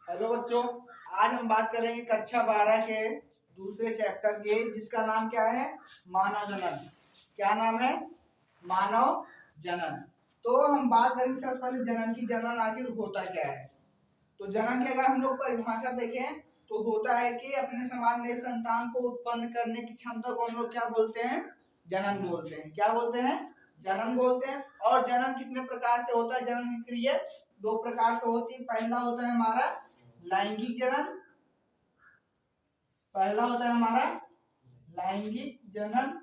Hello बच्चों, आज हम बात करेंगे कक्षा 12 के दूसरे चैप्टर के, जिसका नाम क्या है? मानव जनन। क्या नाम है? मानव जनन। तो हम बात करेंगे सबसे पहले जनन की। जनन आखिर होता क्या है? तो जनन की अगर हम लोग परिभाषा देखें तो होता है कि अपने समान नए संतान को उत्पन्न करने की क्षमता को हम लोग क्या बोलते हैं? जनन बोलते हैं। क्या बोलते हैं? जनन बोलते हैं। और जनन कितने प्रकार से होता है? जनन की क्रिया दो प्रकार से होती है। पहला होता है हमारा लैंगिक जनन। पहला होता है हमारा लैंगिक जनन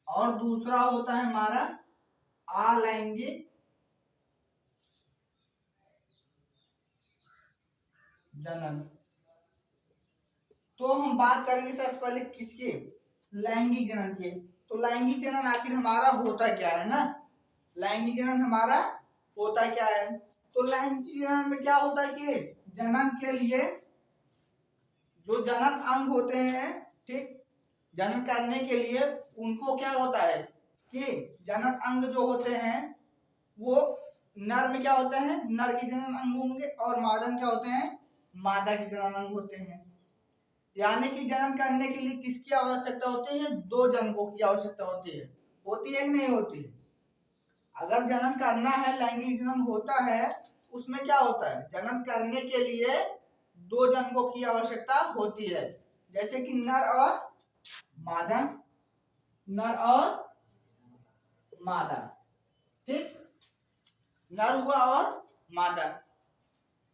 और दूसरा होता है हमारा अलैंगिक जनन। तो हम बात करेंगे सबसे पहले किसके? लैंगिक जनन के। तो लैंगिक जनन आखिर हमारा होता क्या है ना? लैंगिक जनन हमारा होता क्या है? तो लैंगिक जनन में क्या होता है कि जनन के लिए जो जनन अंग होते हैं, ठीक, जनन करने के लिए उनको क्या होता है कि जनन अंग जो होते हैं वो नर में क्या होते हैं? नर के जनन अंग होंगे। और मादा में क्या होते हैं? मादा के जनन अंग होते हैं। यानी कि जनन करने के लिए किसकी आवश्यकता होती है? दो जनकों की आवश्यकता होती है। होती है कि नहीं होती है? अगर जनन करना है, लैंगिक जनन होता है, उसमें क्या होता है? जनन करने के लिए दो जनकों की आवश्यकता होती है, जैसे कि नर और मादा। नर और मादा, ठीक, नर हुआ और मादा।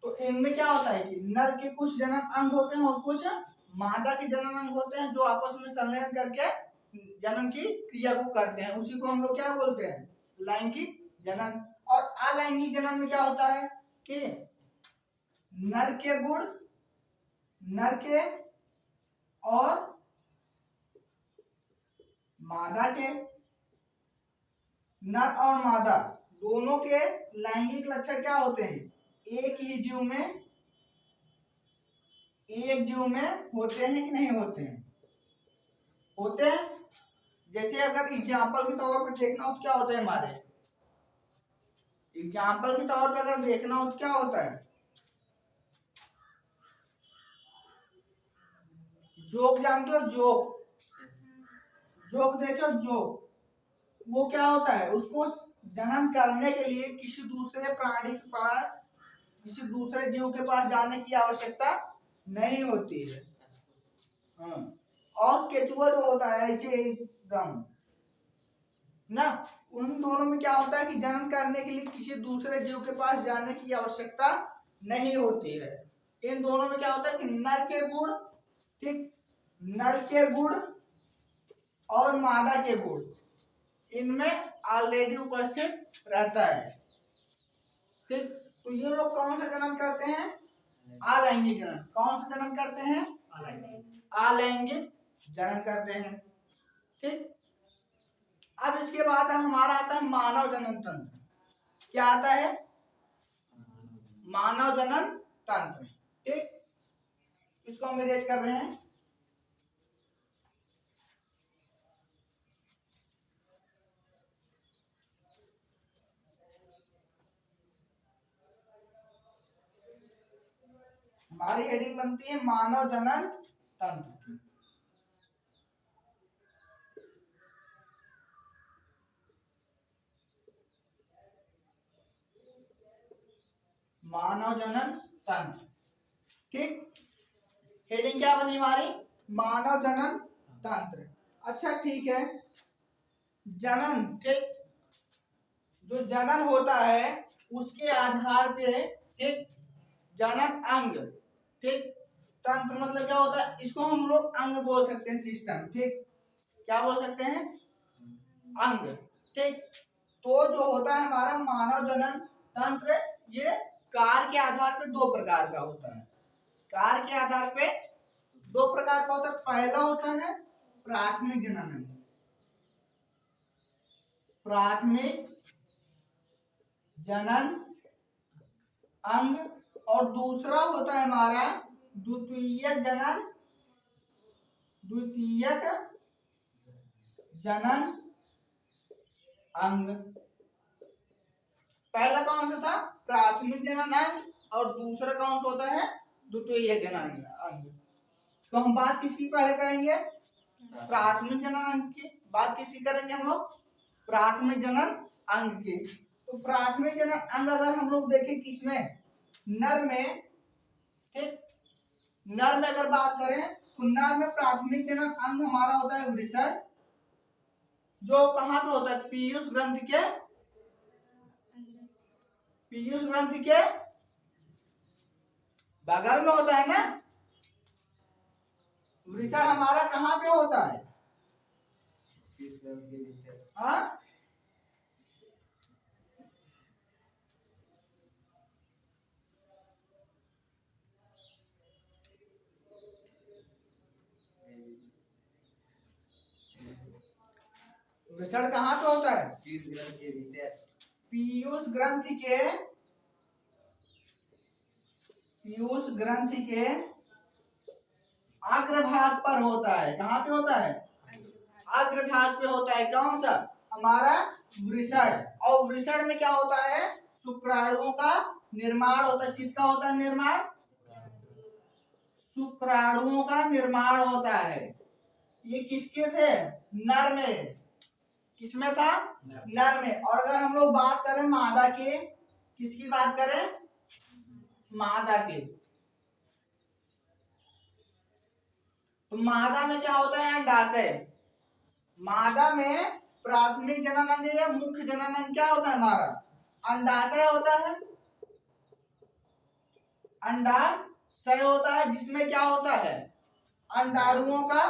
तो इनमें क्या होता है कि नर के कुछ जनन अंग होते हैं और कुछ मादा के जनन अंग होते हैं, जो आपस में संलयन करके जनन की क्रिया को करते हैं। उसी को हम लोग क्या बोलते हैं? लैंगिक जनन। और अलैंगिक जनन में क्या होता है कि नर के गुण, नर के और मादा के, नर और मादा दोनों के लैंगिक लक्षण क्या होते हैं? एक ही जीव में, एक जीव में होते हैं कि नहीं होते हैं? होते हैं। जैसे अगर एग्जाम्पल के तौर पर देखना हो तो क्या होता है हमारे? एग्जाम्पल के तौर पर अगर देखना हो तो क्या होता है? जोक जानते हो? जोक, जोक देखो, जोक वो क्या होता है? उसको जनन करने के लिए किसी दूसरे प्राणी के पास, किसी दूसरे जीव के पास जाने की आवश्यकता नहीं होती है। हाँ। और केचुआ जो होता है ऐसे एकदम ना, उन दोनों में क्या होता है कि जनन करने के लिए किसी दूसरे जीव के पास जाने की आवश्यकता नहीं होती है। इन दोनों में क्या होता है कि नर के गुण, ठीक, नर के गुण और मादा के गुण इनमें ऑलरेडी उपस्थित रहता है, ठीक। तो ये लोग कौन सा जनन करते हैं? अलैंगिक जनन। कौन सा जनन करते हैं? अलैंगिक जनन करते हैं, ठीक। अब इसके बाद हमारा आता है मानव जनन तंत्र। क्या आता है? मानव जनन तंत्र, ठीक। इसको हम इरेज कर रहे हैं। हमारी हेडिंग बनती है मानव जनन तंत्र। मानव जनन तंत्र, ठीक। हेडिंग क्या बनी हमारी? मानव जनन तंत्र। अच्छा, ठीक है। जनन, ठीक, जो जनन होता है उसके आधार पे, ठीक, जनन अंग, ठीक, तंत्र मतलब क्या होता है? इसको हम लोग अंग बोल सकते हैं, सिस्टम, ठीक। क्या बोल सकते हैं? अंग, ठीक। तो जो होता है हमारा मानव जनन तंत्र, ये कार्य के आधार पे दो प्रकार का होता है। कार्य के आधार पे दो प्रकार का होता है। पहला होता है प्राथमिक जनन अंग, प्राथमिक जनन अंग। और दूसरा होता है हमारा द्वितीयक जनन, द्वितीयक जनन अंग। पहला कौन सा था? प्राथमिक जनन अंग। और दूसरा कौन सा होता है, द्वितीय जनन अंग। तो हम बात किसकी पहले करेंगे, प्राथमिक जनन अंग की। बात किसकी करेंगे हम लोग, प्राथमिक जनन अंग की। तो प्राथमिक जनन अंग अगर हम लोग देखें किसमें, नर में, ठीक, नर में अगर बात करें तो नर में प्राथमिक जनन अंग हमारा होता है वृषण, जो कहाँ पे होता है, पीयूष ग्रंथि के, पीयूष ग्रंथि के बगल में होता है ना। वृषण हमारा कहाँ पे होता है, हाँ, वृषण कहाँ पे होता है, पीयूष ग्रंथि के, पीयूष ग्रंथि के अग्रभाग पर होता है। कहाँ पे होता है, अग्रभाग पे होता है। कौन सा, हमारा वृषण। और वृषण में क्या होता है, शुक्राणुओं का निर्माण होता है। किसका होता है निर्माण, शुक्राणुओं का निर्माण होता है। ये किसके थे, नर में, किसमें था, नर में। और अगर हम लोग बात करें मादा की, किसकी बात करें, मादा की, तो मादा में क्या होता है, अंडाशय। मादा में प्राथमिक जनन अंग या मुख्य जनन अंग क्या होता है हमारा, अंडाशय होता है। अंडाशय होता है जिसमें क्या होता है, अंडाणुओं का,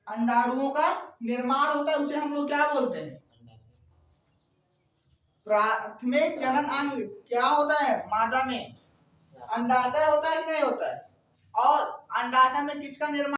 अंडाणुओं का निर्माण होता है। उसे हम लोग क्या बोलते हैं, प्राथमिक जनन अंग। क्या होता है मादा में, अंडाशय होता है कि नहीं होता है। और अंडाशय में किसका निर्माण